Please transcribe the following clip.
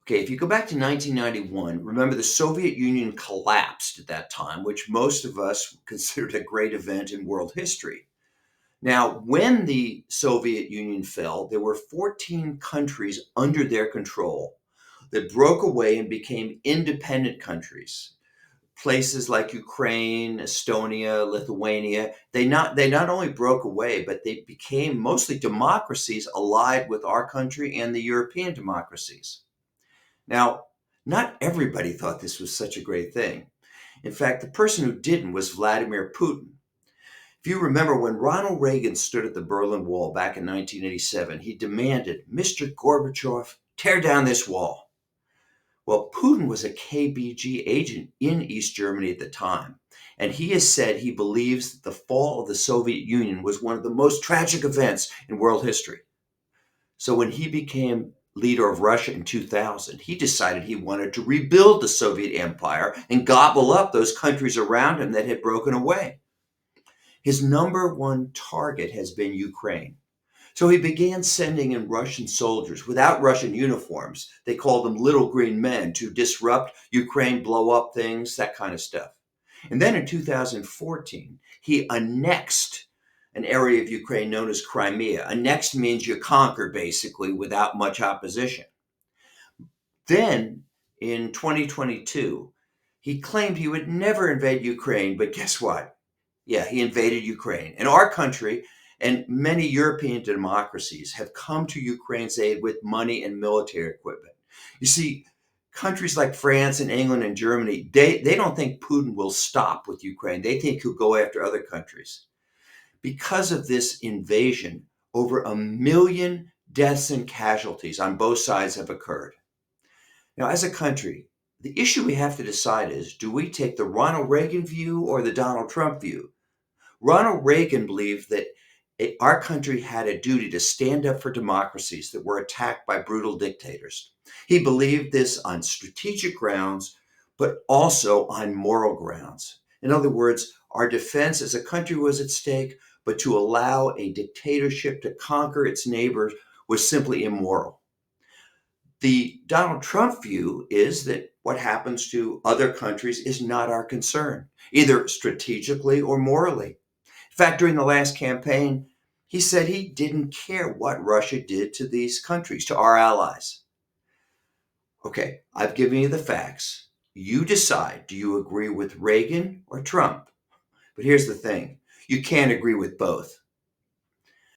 Okay, if you go back to 1991, remember the Soviet Union collapsed at that time, which most of us considered a great event in world history. Now, when the Soviet Union fell, there were 14 countries under their control that broke away and became independent countries. Places like Ukraine, Estonia, Lithuania, they not only broke away, but they became mostly democracies allied with our country and the European democracies. Now, not everybody thought this was such a great thing. In fact, the person who didn't was Vladimir Putin. If you remember when Ronald Reagan stood at the Berlin Wall back in 1987, he demanded, Mr. Gorbachev, tear down this wall. Well, Putin was a KBG agent in East Germany at the time, and he has said he believes that the fall of the Soviet Union was one of the most tragic events in world history. So when he became leader of Russia in 2000, he decided he wanted to rebuild the Soviet Empire and gobble up those countries around him that had broken away. His number one target has been Ukraine. So he began sending in Russian soldiers without Russian uniforms. They called them little green men to disrupt Ukraine, blow up things, that kind of stuff. And then in 2014, he annexed an area of Ukraine known as Crimea. Annexed means you conquer basically without much opposition. Then in 2022, he claimed he would never invade Ukraine, but guess what? Yeah, he invaded Ukraine. And our country and many European democracies have come to Ukraine's aid with money and military equipment. You see, countries like France and England and Germany, they don't think Putin will stop with Ukraine. They think he'll go after other countries. Because of this invasion, over 1 million deaths and casualties on both sides have occurred. Now, as a country, the issue we have to decide is, do we take the Ronald Reagan view or the Donald Trump view? Ronald Reagan believed that our country had a duty to stand up for democracies that were attacked by brutal dictators. He believed this on strategic grounds, but also on moral grounds. In other words, our defense as a country was at stake, but to allow a dictatorship to conquer its neighbors was simply immoral. The Donald Trump view is that what happens to other countries is not our concern, either strategically or morally. In fact, during the last campaign, he said he didn't care what Russia did to these countries, to our allies. Okay, I've given you the facts. You decide, do you agree with Reagan or Trump? But here's the thing, you can't agree with both.